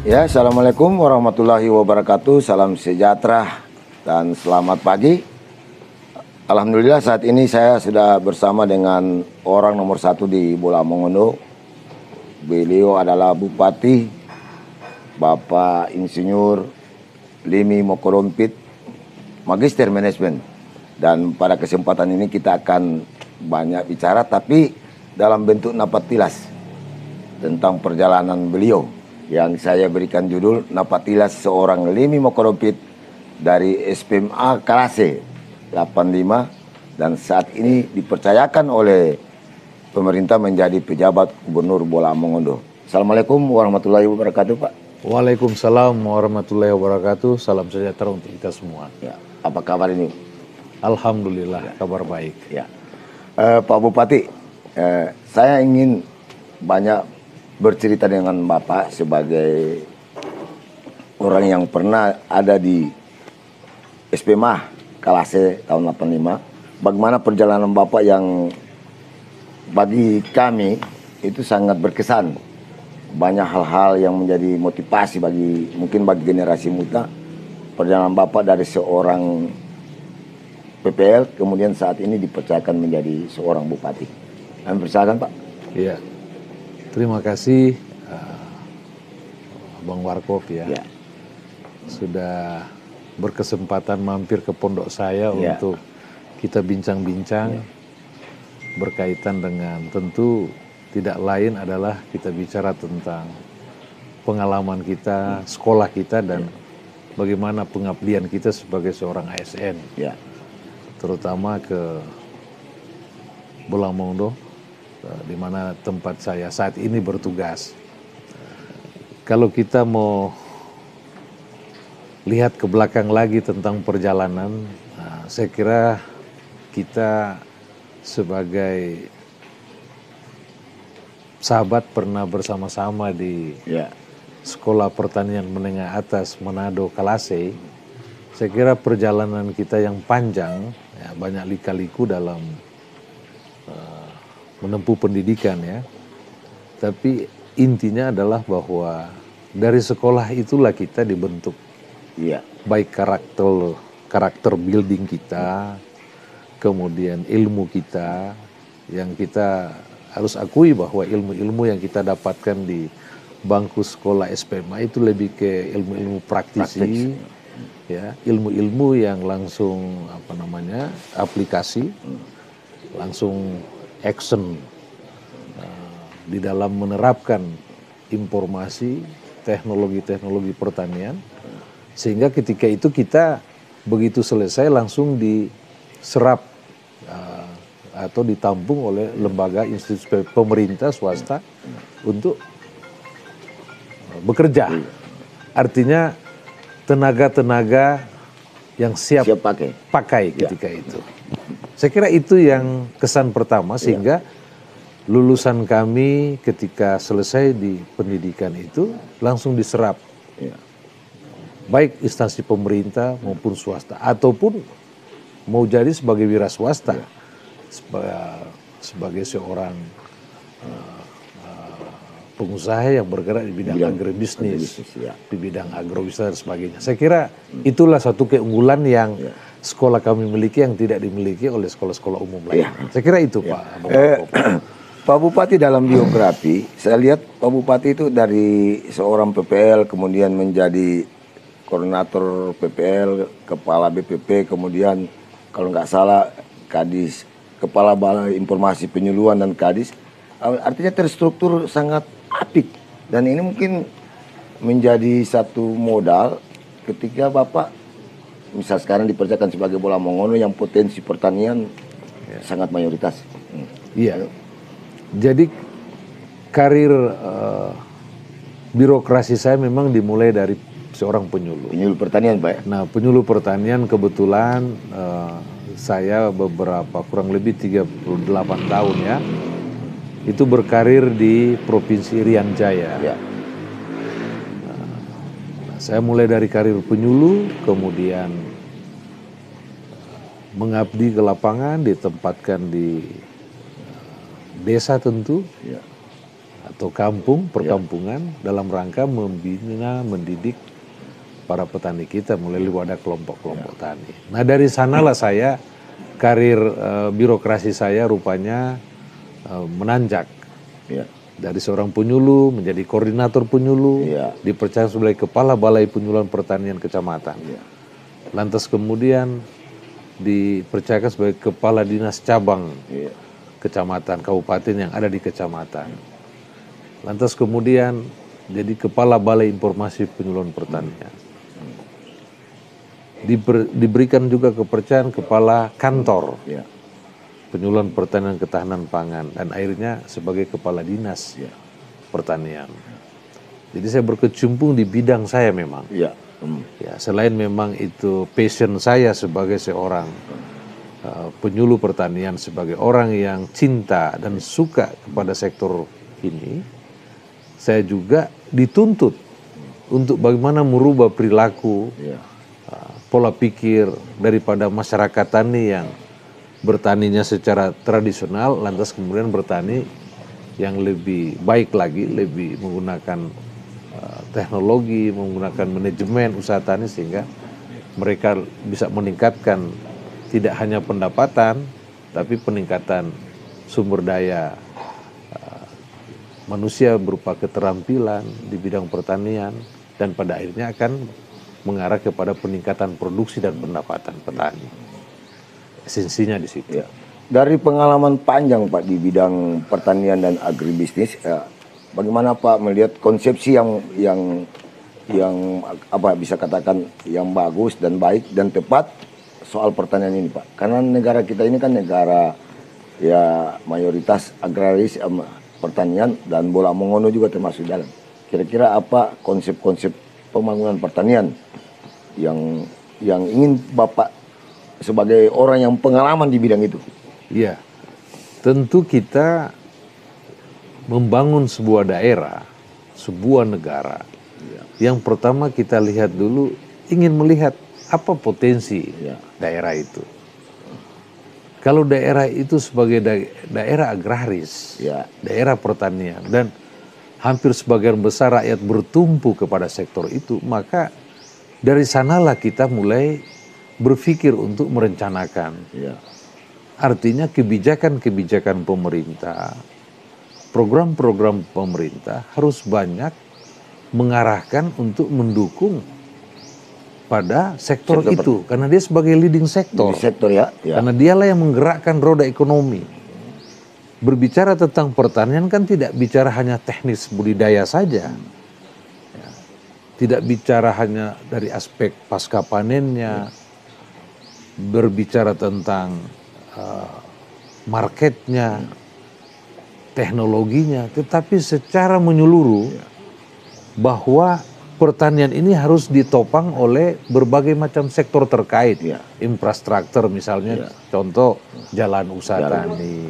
Ya, Assalamualaikum warahmatullahi wabarakatuh. Salam sejahtera dan selamat pagi. Alhamdulillah saat ini saya sudah bersama dengan orang nomor satu di Bola Mongondo. Beliau adalah Bupati Bapak Insinyur Limi Mokorompit, Magister Manajemen. Dan pada kesempatan ini kita akan banyak bicara, tapi dalam bentuk napatilas tentang perjalanan beliau, yang saya berikan judul Napatilas Seorang Limi Mokorompit dari SPMA Kalase 85, dan saat ini dipercayakan oleh pemerintah menjadi pejabat Gubernur Bola Mongondo. Assalamualaikum warahmatullahi wabarakatuh, Pak. Waalaikumsalam warahmatullahi wabarakatuh. Salam sejahtera untuk kita semua. Ya, apa kabar ini? Alhamdulillah, kabar baik. Ya, Pak Bupati, saya ingin banyak bercerita dengan Bapak sebagai orang yang pernah ada di SPMA Kalase tahun 85. Bagaimana perjalanan Bapak yang bagi kami itu sangat berkesan. Banyak hal-hal yang menjadi motivasi mungkin bagi generasi muda. Perjalanan Bapak dari seorang PPL kemudian saat ini dipercayakan menjadi seorang bupati. Kami persilakan, Pak. Iya. Terima kasih Bang Warkop ya. Sudah berkesempatan mampir ke pondok saya untuk kita bincang-bincang berkaitan dengan, tentu tidak lain adalah kita bicara tentang pengalaman kita, sekolah kita, dan bagaimana pengabdian kita sebagai seorang ASN. Terutama ke Bola Mongondo, di mana tempat saya saat ini bertugas. Kalau kita mau lihat ke belakang lagi tentang perjalanan, saya kira kita sebagai sahabat pernah bersama-sama di Sekolah Pertanian Menengah Atas Manado Kalase. Saya kira perjalanan kita yang panjang, banyak lika-liku dalam menempuh pendidikan ya. Tapi intinya adalah bahwa dari sekolah itulah kita dibentuk. Baik karakter building kita, kemudian ilmu kita, yang kita harus akui bahwa ilmu-ilmu yang kita dapatkan di bangku sekolah SPMA itu lebih ke ilmu-ilmu praktisi. Ya, ilmu-ilmu yang langsung aplikasi, langsung action di dalam menerapkan informasi teknologi pertanian, sehingga ketika itu kita begitu selesai langsung diserap atau ditampung oleh lembaga institusi pemerintah swasta untuk bekerja. Artinya tenaga-tenaga yang siap pakai ketika itu. Saya kira itu yang kesan pertama, sehingga lulusan kami ketika selesai di pendidikan itu langsung diserap. Baik instansi pemerintah maupun swasta, ataupun mau jadi sebagai wira swasta, sebagai seorang pengusaha yang bergerak di bidang agribisnis, di bidang agrowisata dan sebagainya. Saya kira itulah satu keunggulan yang sekolah kami miliki yang tidak dimiliki oleh sekolah-sekolah umum lain. Saya kira itu, Pak. Pak Bupati, dalam biografi saya lihat Pak Bupati itu dari seorang PPL kemudian menjadi koordinator PPL, kepala BPP, kemudian kalau nggak salah Kadis, kepala Balai Informasi Penyuluhan dan Kadis. Artinya terstruktur sangat apik, dan ini mungkin menjadi satu modal ketika Bapak misal sekarang dipercayakan sebagai Bola Mongondo yang potensi pertanian sangat mayoritas. Iya. Jadi karir birokrasi saya memang dimulai dari seorang penyuluh. Penyuluh pertanian, Pak. Nah, penyuluh pertanian kebetulan saya kurang lebih 38 tahun ya. Itu berkarir di Provinsi Irian Jaya. Saya mulai dari karir penyuluh, kemudian mengabdi ke lapangan, ditempatkan di desa tentu, atau kampung, perkampungan dalam rangka membina, mendidik para petani kita melalui wadah kelompok-kelompok tani. Nah dari sanalah saya, karir birokrasi saya rupanya menanjak. Dari seorang penyuluh menjadi koordinator penyuluh, dipercaya sebagai kepala Balai Penyuluhan Pertanian Kecamatan. Lantas kemudian dipercayakan sebagai kepala dinas cabang kecamatan, kabupaten yang ada di kecamatan. Lantas kemudian jadi kepala Balai Informasi Penyuluhan Pertanian. Diberikan juga kepercayaan kepala kantor Penyuluhan Pertanian Ketahanan Pangan, dan akhirnya sebagai kepala dinas pertanian. Jadi saya berkecimpung di bidang saya memang. Ya, selain memang itu passion saya sebagai seorang penyuluh pertanian, sebagai orang yang cinta dan suka kepada sektor ini, saya juga dituntut untuk bagaimana merubah perilaku, pola pikir daripada masyarakat tani yang bertaninya secara tradisional, lantas kemudian bertani yang lebih baik lagi, lebih menggunakan teknologi, menggunakan manajemen usaha tani, sehingga mereka bisa meningkatkan tidak hanya pendapatan, tapi peningkatan sumber daya manusia berupa keterampilan di bidang pertanian, dan pada akhirnya akan mengarah kepada peningkatan produksi dan pendapatan petani. Esensinya di situ. Dari pengalaman panjang Pak di bidang pertanian dan agribisnis, bagaimana Pak melihat konsepsi yang apa bisa katakan yang bagus dan baik dan tepat soal pertanian ini Pak? Karena negara kita ini kan negara ya mayoritas agraris, pertanian, dan bola mongono juga termasuk dalam. Kira-kira apa konsep-konsep pembangunan pertanian yang ingin Bapak sebagai orang yang pengalaman di bidang itu? Iya, tentu kita membangun sebuah daerah, sebuah negara. Yang pertama kita lihat dulu, ingin melihat apa potensi daerah itu. Kalau daerah itu sebagai daerah agraris, daerah pertanian, dan hampir sebagian besar rakyat bertumpu kepada sektor itu, maka dari sanalah kita mulai berpikir untuk merencanakan. Artinya kebijakan-kebijakan pemerintah, program-program pemerintah harus banyak mengarahkan untuk mendukung pada sektor itu, karena dia sebagai leading sektor. Karena dialah yang menggerakkan roda ekonomi. Berbicara tentang pertanian kan tidak bicara hanya teknis budidaya saja. Tidak bicara hanya dari aspek pasca panennya, berbicara tentang marketnya, teknologinya, tetapi secara menyeluruh bahwa pertanian ini harus ditopang oleh berbagai macam sektor terkait. Infrastruktur misalnya, contoh jalan usaha tani,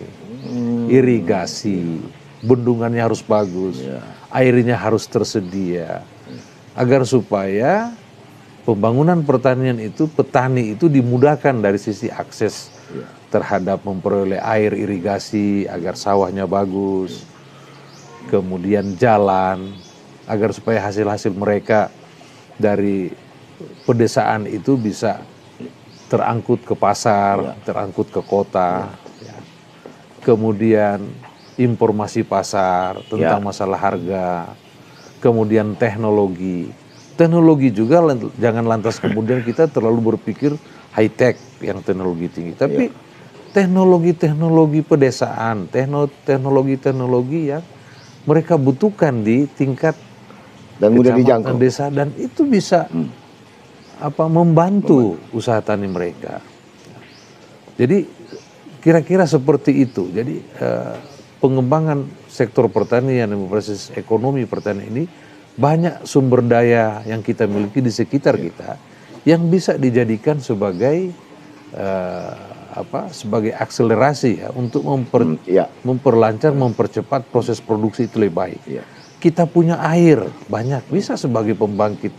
irigasi, bendungannya harus bagus, airnya harus tersedia, agar supaya pembangunan pertanian itu, petani itu dimudahkan dari sisi akses terhadap memperoleh air irigasi agar sawahnya bagus, kemudian jalan agar supaya hasil-hasil mereka dari pedesaan itu bisa terangkut ke pasar, terangkut ke kota. Kemudian informasi pasar tentang masalah harga, kemudian teknologi. Teknologi juga jangan lantas kemudian kita terlalu berpikir high tech yang teknologi tinggi, tapi teknologi-teknologi pedesaan, teknologi-teknologi yang mereka butuhkan di tingkat dan mudah dijangkau desa, dan itu bisa membantu usaha tani mereka. Jadi kira-kira seperti itu. Jadi pengembangan sektor pertanian dan berbasis ekonomi pertanian ini, banyak sumber daya yang kita miliki di sekitar kita yang bisa dijadikan sebagai sebagai akselerasi untuk memperlancar, mempercepat proses produksi itu lebih baik. Kita punya air banyak, bisa sebagai pembangkit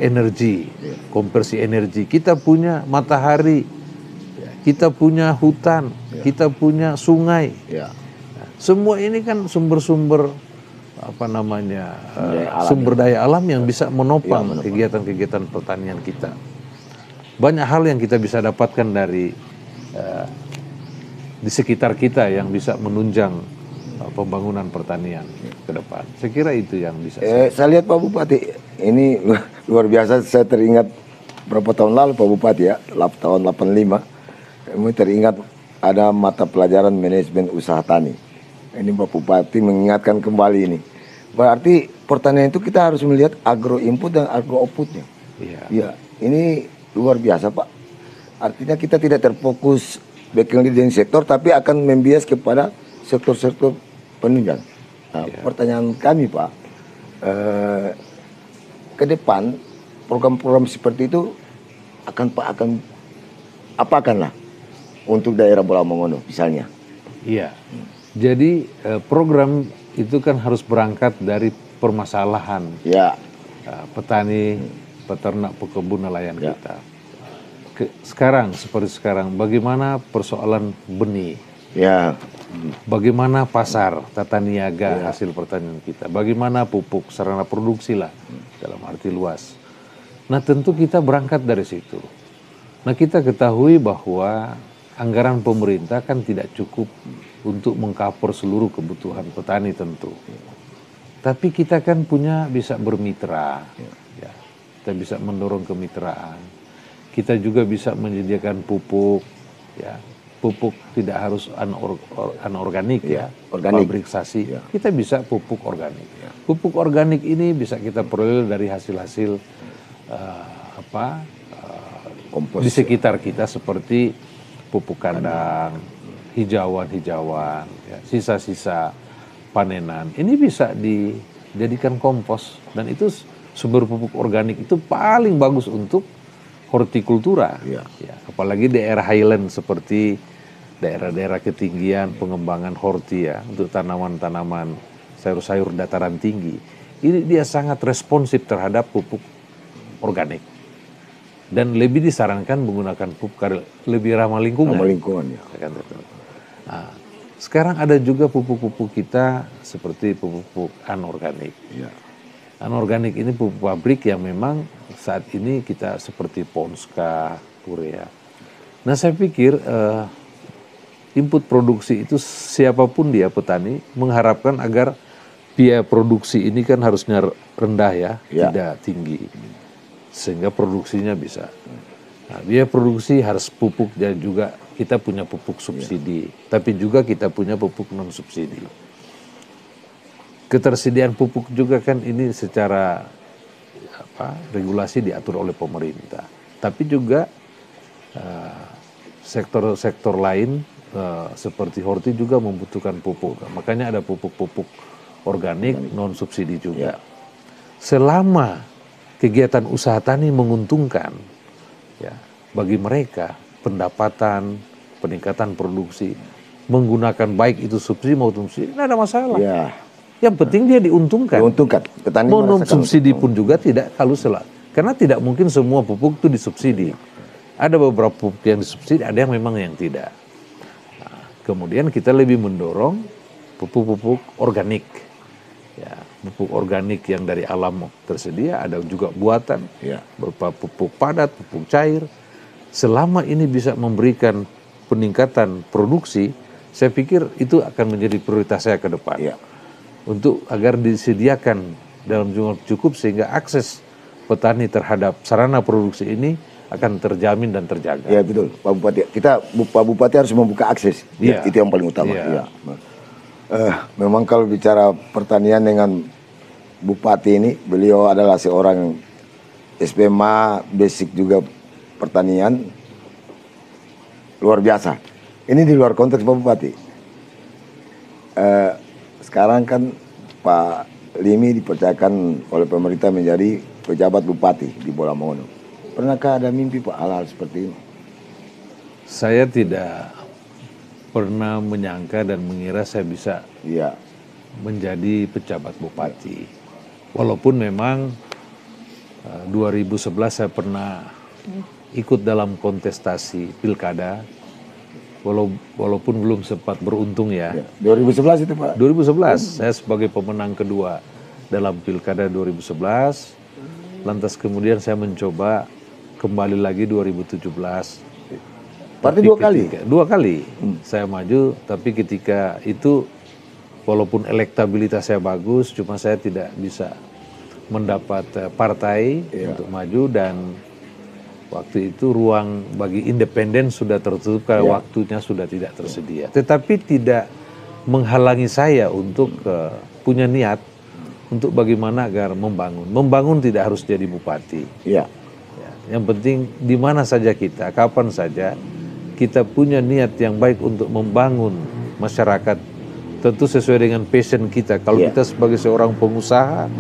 energi, konversi energi. Kita punya matahari, kita punya hutan, kita punya sungai. Semua ini kan sumber-sumber sumber daya alam yang bisa menopang kegiatan-kegiatan pertanian kita. Banyak hal yang kita bisa dapatkan dari di sekitar kita yang bisa menunjang pembangunan pertanian ke depan. Saya kira itu yang bisa. Saya lihat Pak Bupati, ini luar biasa. Saya teringat berapa tahun lalu Pak Bupati ya, tahun 85. Kami teringat ada mata pelajaran manajemen usaha tani. Ini Pak Bupati mengingatkan kembali ini. Berarti pertanian itu kita harus melihat agro input dan agro outputnya. Iya. Ini luar biasa Pak. Artinya kita tidak terfokus back in leading sektor, tapi akan membias kepada sektor-sektor penunjang. Nah, pertanyaan kami Pak, ke depan program-program seperti itu akan apakanlah untuk daerah Bola Mongondo misalnya. Iya. Jadi program itu kan harus berangkat dari permasalahan petani, peternak, pekebun, nelayan kita. Seperti sekarang, bagaimana persoalan benih? Bagaimana pasar, tata niaga hasil pertanian kita? Bagaimana pupuk, sarana produksi lah dalam arti luas. Nah tentu kita berangkat dari situ. Nah kita ketahui bahwa anggaran pemerintah kan tidak cukup untuk mengcover seluruh kebutuhan petani tentu. Tapi kita kan bisa bermitra, kita bisa mendorong kemitraan. Kita juga bisa menyediakan pupuk, pupuk tidak harus anorganik pabrikasi. Kita bisa pupuk organik. Pupuk organik ini bisa kita peroleh dari hasil-hasil di sekitar kita seperti pupuk kandang, hijauan, sisa-sisa panenan. Ini bisa dijadikan kompos dan itu sumber pupuk organik itu paling bagus untuk hortikultura. Apalagi daerah highland seperti daerah-daerah ketinggian pengembangan horti untuk tanaman-tanaman sayur-sayur dataran tinggi. Ini dia sangat responsif terhadap pupuk organik. Dan lebih disarankan menggunakan pupuk lebih ramah lingkungan. Nah, sekarang ada juga pupuk-pupuk kita seperti pupuk anorganik. Anorganik ini pupuk pabrik yang memang saat ini kita seperti Ponska, urea. Nah saya pikir input produksi itu siapapun dia petani mengharapkan agar biaya produksi ini kan harusnya rendah tidak tinggi. Sehingga produksinya bisa. Nah, biaya produksi harus pupuk dan juga kita punya pupuk subsidi, tapi juga kita punya pupuk non subsidi. Ketersediaan pupuk juga kan ini secara regulasi diatur oleh pemerintah, tapi juga sektor-sektor lain seperti horti juga membutuhkan pupuk. Makanya ada pupuk-pupuk organik non subsidi juga. Selama kegiatan usaha tani menguntungkan bagi mereka, pendapatan, peningkatan produksi, menggunakan baik itu subsidi maupun subsidi, tidak ada masalah. Yang penting dia diuntungkan. Petani mau non subsidi pun juga tidak kalau karena tidak mungkin semua pupuk itu disubsidi. Ada beberapa pupuk yang disubsidi, ada yang memang yang tidak. Nah, kemudian kita lebih mendorong pupuk-pupuk organik. Pupuk organik yang dari alam tersedia, ada juga buatan, berupa pupuk padat, pupuk cair. Selama ini bisa memberikan peningkatan produksi, saya pikir itu akan menjadi prioritas saya ke depan. Untuk agar disediakan dalam jumlah cukup sehingga akses petani terhadap sarana produksi ini akan terjamin dan terjaga. Ya betul, Pak Bupati. Pak Bupati harus membuka akses, itu yang paling utama. Memang kalau bicara pertanian dengan Bupati ini, beliau adalah seorang SPMA, basic juga pertanian, luar biasa. Ini di luar konteks Pak Bupati. Sekarang kan Pak Limi dipercayakan oleh pemerintah menjadi pejabat Bupati di Bola Mongondo. Pernahkah ada mimpi Pak hal-hal seperti ini? Saya tidak pernah menyangka dan mengira saya bisa menjadi pejabat bupati. Walaupun memang 2011 saya pernah ikut dalam kontestasi pilkada walaupun belum sempat beruntung ya. 2011 itu Pak? 2011 saya sebagai pemenang kedua dalam Pilkada 2011. Lantas kemudian saya mencoba kembali lagi 2017. Berarti dua kali? Dua kali saya maju, tapi ketika itu walaupun elektabilitas saya bagus, cuma saya tidak bisa mendapat partai untuk maju, dan waktu itu ruang bagi independen sudah tertutup karena waktunya sudah tidak tersedia. Tetapi tidak menghalangi saya untuk punya niat untuk bagaimana agar membangun. Membangun tidak harus jadi bupati. Iya. Yang penting di mana saja kita, kapan saja kita punya niat yang baik untuk membangun masyarakat, tentu sesuai dengan passion kita. Kalau kita sebagai seorang pengusaha,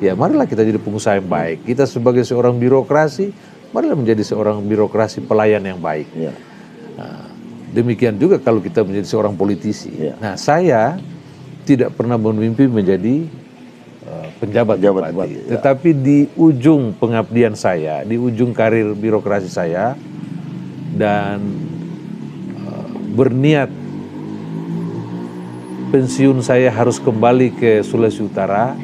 ya marilah kita jadi pengusaha yang baik. Kita sebagai seorang birokrasi, marilah menjadi seorang birokrasi pelayan yang baik. Nah, demikian juga kalau kita menjadi seorang politisi. Nah, saya tidak pernah bermimpi menjadi penjabat bupati. Tetapi di ujung pengabdian saya, di ujung karir birokrasi saya, dan berniat pensiun saya harus kembali ke Sulawesi Utara,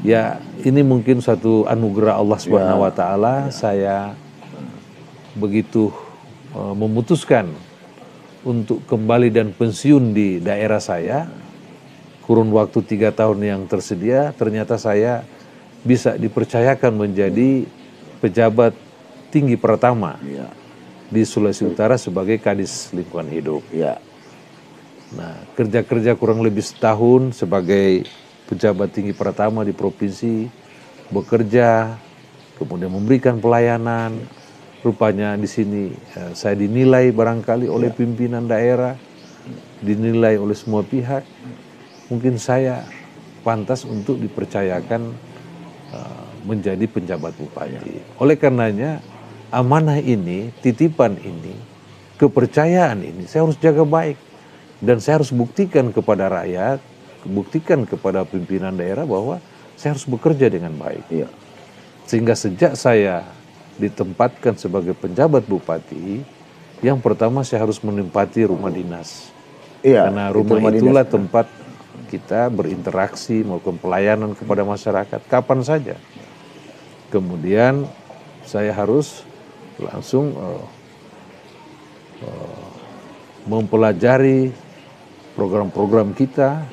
ya ini mungkin satu anugerah Allah Subhanahu wa taala. Saya begitu memutuskan untuk kembali dan pensiun di daerah saya. Kurun waktu 3 tahun yang tersedia, ternyata saya bisa dipercayakan menjadi pejabat tinggi pertama di Sulawesi Utara sebagai Kadis Lingkungan Hidup. Nah, kerja kurang lebih setahun sebagai pejabat tinggi pertama di provinsi, bekerja, kemudian memberikan pelayanan. Rupanya di sini saya dinilai barangkali oleh pimpinan daerah, dinilai oleh semua pihak. Mungkin saya pantas untuk dipercayakan menjadi penjabat bupati. Oleh karenanya amanah ini, titipan ini, kepercayaan ini saya harus jaga baik, dan saya harus buktikan kepada rakyat, buktikan kepada pimpinan daerah bahwa saya harus bekerja dengan baik. Sehingga sejak saya ditempatkan sebagai penjabat bupati, yang pertama saya harus menempati rumah dinas. Karena rumah itulah tempat kita berinteraksi, melakukan pelayanan kepada masyarakat kapan saja. Kemudian saya harus langsung mempelajari program-program kita,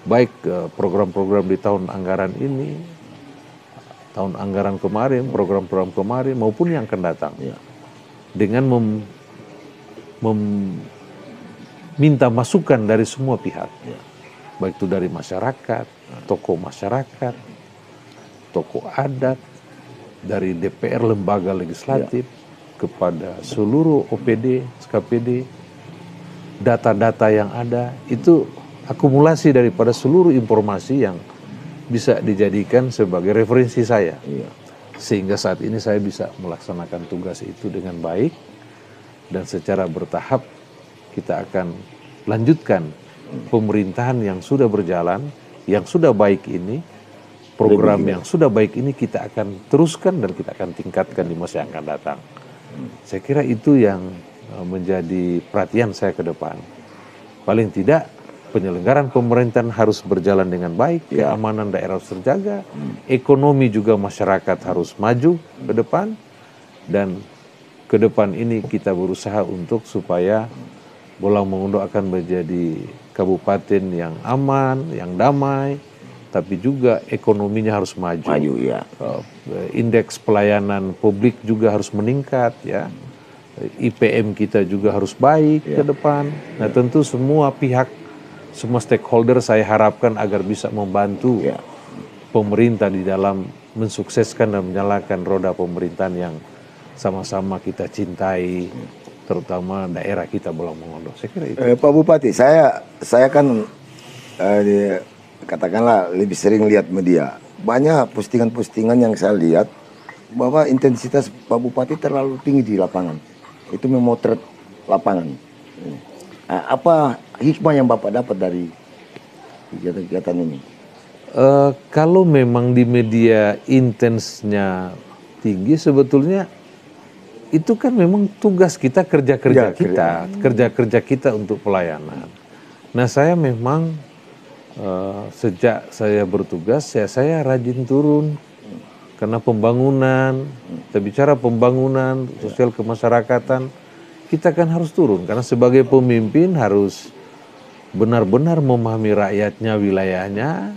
baik program-program di tahun anggaran ini, tahun anggaran kemarin, program-program kemarin, maupun yang akan datang. Dengan meminta masukan dari semua pihak. Baik itu dari masyarakat, tokoh masyarakat, tokoh adat, dari DPR, lembaga legislatif, kepada seluruh OPD, SKPD, data-data yang ada, itu akumulasi daripada seluruh informasi yang bisa dijadikan sebagai referensi saya. Sehingga saat ini saya bisa melaksanakan tugas itu dengan baik, dan secara bertahap kita akan lanjutkan pemerintahan yang sudah berjalan, yang sudah baik ini, program yang sudah baik ini kita akan teruskan dan kita akan tingkatkan di masa yang akan datang. Saya kira itu yang menjadi perhatian saya ke depan. Paling tidak penyelenggaraan pemerintahan harus berjalan dengan baik, keamanan daerah harus terjaga, ekonomi juga masyarakat harus maju ke depan, dan ke depan ini kita berusaha untuk supaya Bolang Mongondo akan menjadi kabupaten yang aman, yang damai, tapi juga ekonominya harus maju. Indeks pelayanan publik juga harus meningkat, ya. IPM kita juga harus baik ke depan. Nah, tentu semua pihak, semua stakeholder saya harapkan agar bisa membantu pemerintah di dalam mensukseskan dan menyalakan roda pemerintahan yang sama-sama kita cintai, terutama daerah kita Bolang Mongondo. Saya kira itu. Pak Bupati, saya kan katakanlah lebih sering lihat media. Banyak postingan-postingan yang saya lihat bahwa intensitas Pak Bupati terlalu tinggi di lapangan. Itu memotret lapangan. Apa hikmah yang Bapak dapat dari kegiatan-kegiatan ini? Kalau memang di media intensnya tinggi, sebetulnya itu kan memang tugas kita, kerja-kerja Ya, kerja-kerja kita untuk pelayanan. Nah, saya memang sejak saya bertugas, saya rajin turun karena pembangunan. Kita bicara pembangunan sosial kemasyarakatan, kita kan harus turun karena sebagai pemimpin harus benar-benar memahami rakyatnya, wilayahnya,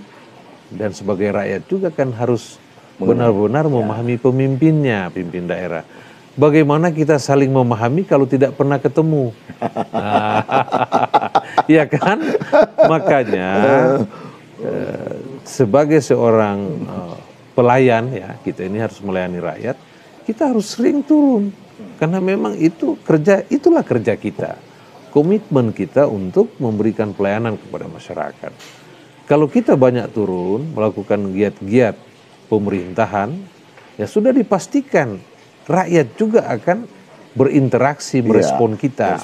dan sebagai rakyat juga kan harus benar-benar memahami pemimpinnya, pimpin daerah. Bagaimana kita saling memahami kalau tidak pernah ketemu? Nah, ya kan? Makanya sebagai seorang pelayan, ya, kita ini harus melayani rakyat, kita harus sering turun. Karena memang itulah kerja kita. Komitmen kita untuk memberikan pelayanan kepada masyarakat. Kalau kita banyak turun, melakukan giat-giat pemerintahan, ya sudah dipastikan rakyat juga akan berinteraksi, merespon kita.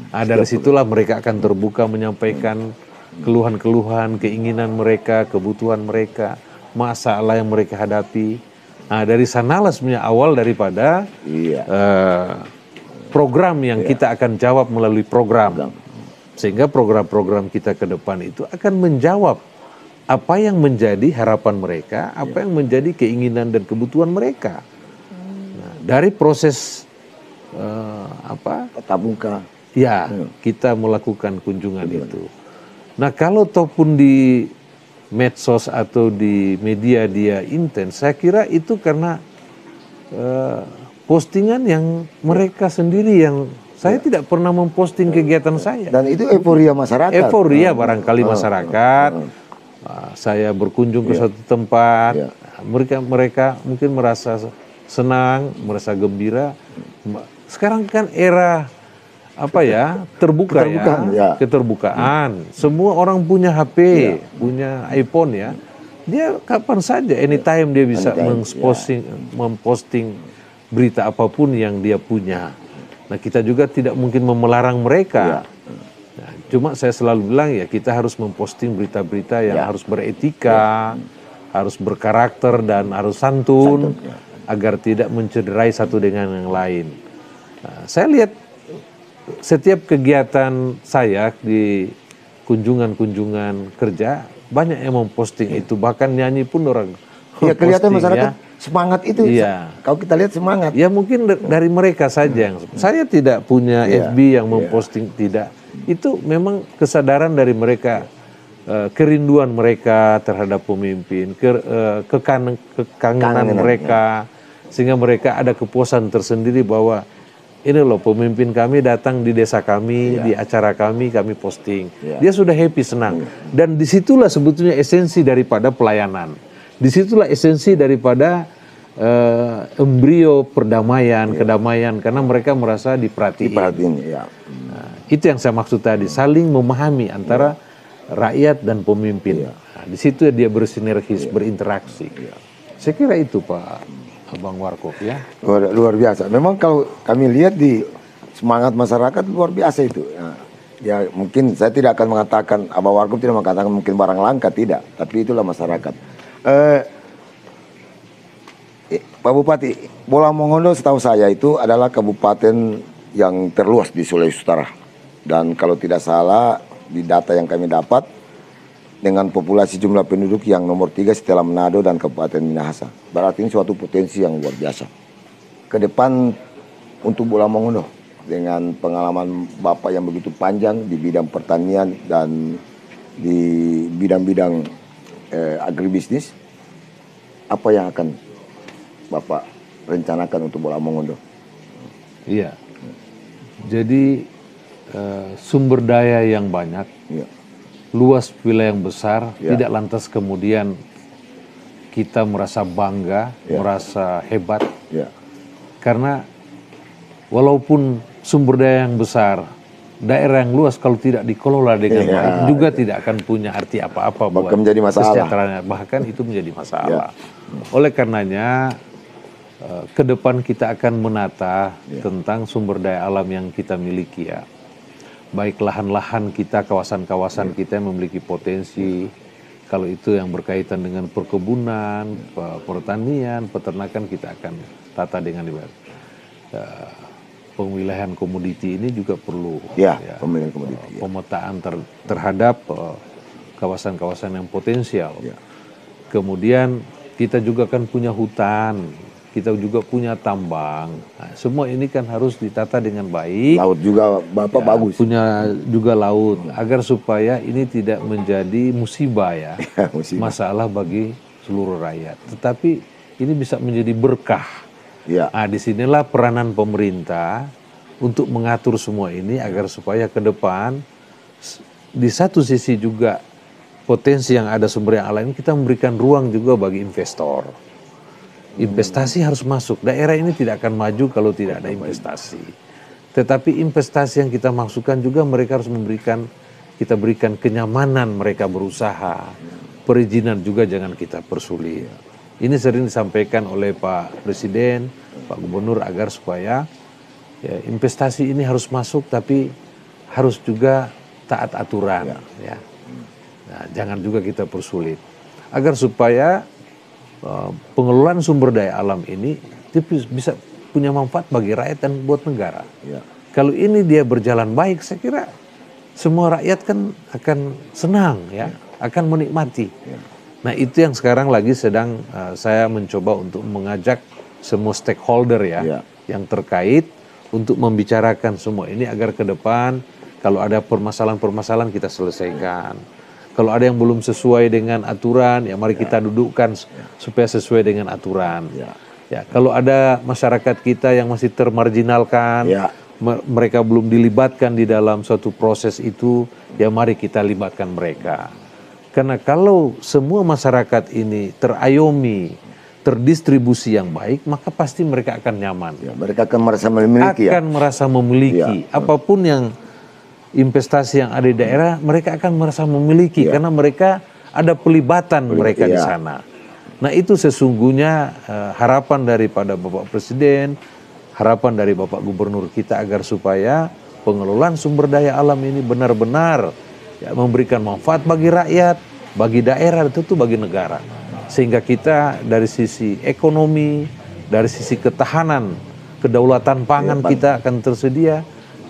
Nah, dari situlah mereka akan terbuka menyampaikan keluhan-keluhan, keinginan mereka, kebutuhan mereka, masalah yang mereka hadapi. Nah, dari sanalah sebenarnya awal daripada program yang kita akan jawab melalui program. Sehingga program-program kita ke depan itu akan menjawab apa yang menjadi harapan mereka, apa yang menjadi keinginan dan kebutuhan mereka. Nah, dari proses tatap muka, ya, kita melakukan kunjungan itu. Nah, kalau ataupun di medsos atau di media dia intens, saya kira itu karena postingan yang mereka sendiri yang saya tidak pernah memposting kegiatan saya. Dan itu euforia masyarakat. Euforia barangkali masyarakat. Saya berkunjung ke suatu tempat, mereka mungkin merasa senang, merasa gembira. Sekarang kan era terbuka ya, keterbukaan. Semua orang punya HP, punya iPhone ya. Dia kapan saja, anytime dia bisa memposting berita apapun yang dia punya. Nah, kita juga tidak mungkin melarang mereka. Nah, cuma saya selalu bilang ya, kita harus memposting berita-berita yang harus beretika, harus berkarakter dan harus santun, agar tidak mencederai satu dengan yang lain. Nah, saya lihat setiap kegiatan saya di kunjungan-kunjungan kerja, banyak yang memposting itu, bahkan nyanyi pun orang. Ya, kelihatan masyarakat semangat itu. Kalau kita lihat semangat. Ya mungkin dari mereka saja. Saya tidak punya FB yang memposting, tidak. Itu memang kesadaran dari mereka, kerinduan mereka terhadap pemimpin, kekangenan mereka, sehingga mereka ada kepuasan tersendiri bahwa ini loh pemimpin kami datang di desa kami, di acara kami posting. Dia sudah happy, senang. Dan disitulah sebetulnya esensi daripada pelayanan. Disitulah esensi daripada embrio perdamaian, kedamaian, karena mereka merasa diperhatiin. Nah, itu yang saya maksud tadi, saling memahami antara rakyat dan pemimpin. Nah, di situ dia bersinergis, berinteraksi. Saya kira itu Pak Abang Warkop ya. Luar biasa. Memang kalau kami lihat di semangat masyarakat luar biasa itu. Ya mungkin saya tidak akan mengatakan, Abang Warkop tidak mengatakan mungkin barang langka, tidak. Tapi itulah masyarakat. Pak Bupati, Bola Mongondo setahu saya itu adalah kabupaten yang terluas di Sulawesi Utara. Dan kalau tidak salah, di data yang kami dapat, dengan populasi jumlah penduduk yang nomor 3 setelah Manado dan Kabupaten Minahasa. Berarti ini suatu potensi yang luar biasa. Ke depan untuk Bola Mongondo, dengan pengalaman Bapak yang begitu panjang di bidang pertanian dan di bidang-bidang agribisnis, apa yang akan Bapak rencanakan untuk Bola Mongondo? Iya, jadi sumber daya yang banyak, luas wilayah yang besar, tidak lantas kemudian kita merasa bangga, merasa hebat, karena walaupun sumber daya yang besar, daerah yang luas kalau tidak dikelola dengan baik juga tidak akan punya arti apa-apa buat menjadi masalah. Kesejahteraannya, bahkan itu menjadi masalah. Oleh karenanya ke depan kita akan menata tentang sumber daya alam yang kita miliki ya. Baik lahan-lahan kita, kawasan-kawasan kita yang memiliki potensi. Kalau itu yang berkaitan dengan perkebunan, pertanian, peternakan, kita akan tata dengan baik. pemilihan komoditi ini juga perlu pemilihan komoditi, pemetaan terhadap kawasan-kawasan yang potensial. Kemudian kita juga kan punya hutan, kita juga punya tambang. Nah, semua ini kan harus ditata dengan baik. Laut juga Bapak bagus. Punya juga laut, agar supaya ini tidak menjadi musibah ya, masalah bagi seluruh rakyat. Tetapi ini bisa menjadi berkah. Nah, disinilah peranan pemerintah untuk mengatur semua ini agar supaya ke depan di satu sisi juga potensi yang ada sumber yang alam ini kita memberikan ruang juga bagi investor. Investasi harus masuk. Daerah ini tidak akan maju kalau tidak ada investasi. Tetapi investasi yang kita masukkan juga mereka harus kita berikan kenyamanan mereka berusaha. Perizinan juga jangan kita persulit. Ini sering disampaikan oleh Pak Presiden, Pak Gubernur agar supaya investasi ini harus masuk tapi harus juga taat aturan. Ya. Nah, jangan juga kita persulit. Agar supaya pengelolaan sumber daya alam ini bisa punya manfaat bagi rakyat dan buat negara. Kalau ini dia berjalan baik, saya kira semua rakyat kan akan senang akan menikmati. Nah, itu yang sekarang lagi sedang saya mencoba untuk mengajak semua stakeholder yang terkait untuk membicarakan semua ini agar ke depan kalau ada permasalahan-permasalahan kita selesaikan. Kalau ada yang belum sesuai dengan aturan, mari kita dudukkan supaya sesuai dengan aturan. Kalau ada masyarakat kita yang masih termarginalkan, mereka belum dilibatkan di dalam suatu proses itu, mari kita libatkan mereka. Karena kalau semua masyarakat ini terayomi, terdistribusi yang baik, maka pasti mereka akan nyaman. Mereka akan merasa memiliki. Merasa memiliki. Apapun yang investasi yang ada di daerah, mereka akan merasa memiliki karena mereka ada pelibatan mereka di sana. Nah, itu sesungguhnya harapan daripada Bapak Presiden, harapan dari Bapak Gubernur kita agar supaya pengelolaan sumber daya alam ini benar-benar memberikan manfaat bagi rakyat, bagi daerah, dan tentu bagi negara. Sehingga kita dari sisi ekonomi, dari sisi ketahanan, kedaulatan pangan kita akan tersedia,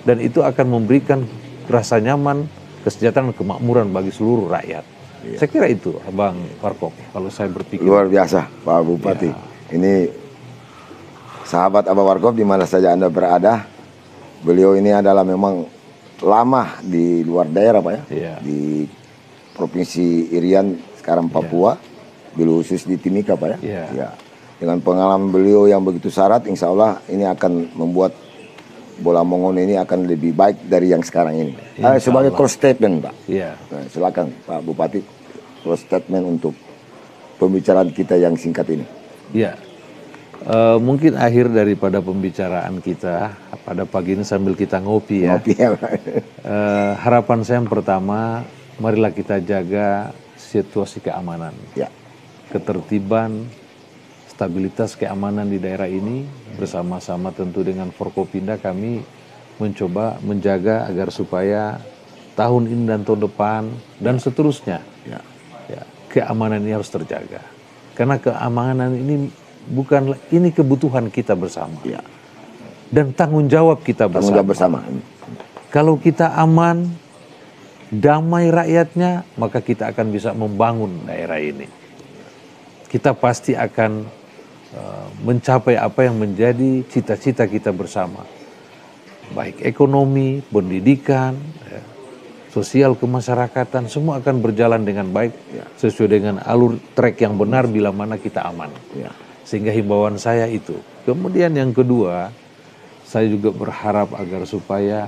dan itu akan memberikan rasa nyaman, kesejahteraan, kemakmuran bagi seluruh rakyat. Saya kira itu, Abang Warkop, kalau saya berpikir. Luar biasa, Pak Bupati. Ini sahabat Abang Warkop di mana saja Anda berada. Beliau ini adalah memang lama di luar daerah, Pak di Provinsi Irian, sekarang Papua, beliau khusus di Timika, Pak Dengan pengalaman beliau yang begitu syarat, insya Allah ini akan membuat Bola Mongono ini akan lebih baik dari yang sekarang ini. Sebagai close statement, Pak. Nah, silakan Pak Bupati, close statement untuk pembicaraan kita yang singkat ini. Mungkin akhir daripada pembicaraan kita pada pagi ini sambil kita ngopi harapan saya yang pertama, marilah kita jaga situasi keamanan, ketertiban, stabilitas keamanan di daerah ini. Bersama-sama tentu dengan Forkopimda kami mencoba menjaga agar supaya tahun ini dan tahun depan dan seterusnya keamanan ini harus terjaga. Karena keamanan ini ini kebutuhan kita bersama. Dan tanggung jawab kita bersama. Kalau kita aman, damai rakyatnya, maka kita akan bisa membangun daerah ini. Kita pasti akan mencapai apa yang menjadi cita-cita kita bersama. Baik ekonomi, pendidikan, sosial kemasyarakatan, semua akan berjalan dengan baik sesuai dengan alur trek yang benar bila mana kita aman. Sehingga himbauan saya itu. Kemudian yang kedua, saya juga berharap agar supaya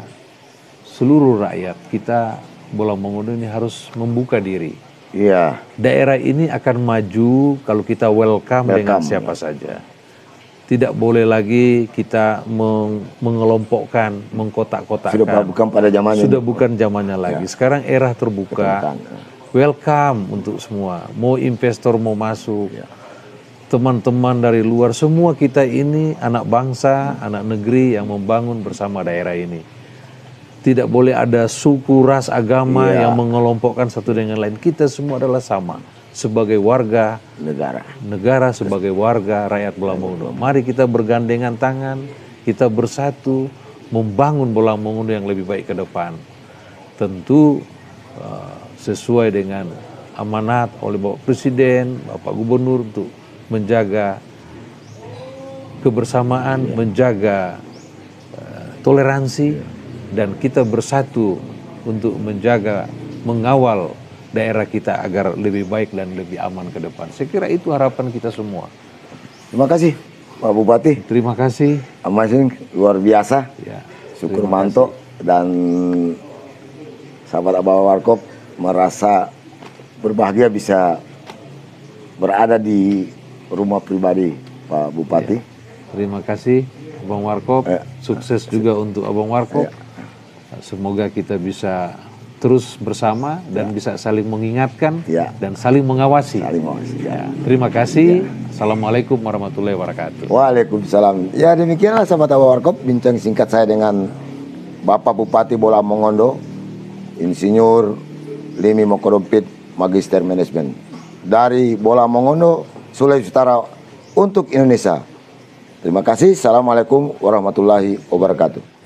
seluruh rakyat kita Bola Mongono ini harus membuka diri. Daerah ini akan maju kalau kita welcome dengan siapa saja. Tidak boleh lagi kita mengelompokkan, mengkotak-kotakkan. Sudah bukan pada zamannya. Sudah bukan zamannya lagi. Sekarang era terbuka. Welcome untuk semua. Mau investor mau masuk. Teman-teman dari luar, semua kita ini anak bangsa, anak negeri yang membangun bersama daerah ini. Tidak boleh ada suku, ras, agama yang mengelompokkan satu dengan lain. Kita semua adalah sama. Sebagai warga negara, sebagai warga rakyat Bola Mongono. Mari kita bergandengan tangan, kita bersatu membangun Bola Mongondo yang lebih baik ke depan. Tentu sesuai dengan amanat oleh Bapak Presiden, Bapak Gubernur untuk menjaga kebersamaan, menjaga toleransi, dan kita bersatu untuk menjaga, mengawal daerah kita agar lebih baik dan lebih aman ke depan. Saya kira itu harapan kita semua. Terima kasih Pak Bupati. Terima kasih. Amazing, luar biasa. Ya, Syukur manto dan sahabat Abah Warkop merasa berbahagia bisa berada di rumah pribadi Pak Bupati. Ya. Terima kasih Abang Warkop. Sukses juga untuk Abang Warkop. Semoga kita bisa terus bersama dan bisa saling mengingatkan dan saling mengawasi. Terima kasih. Assalamualaikum warahmatullahi wabarakatuh. Waalaikumsalam. Ya, demikianlah sahabat Abah Warkop bincang singkat saya dengan Bapak Bupati Bola Mongondo, Insinyur Limi Mokodompit, Magister Manajemen dari Bola Mongondo, Sulawesi Utara untuk Indonesia. Terima kasih. Assalamualaikum warahmatullahi wabarakatuh.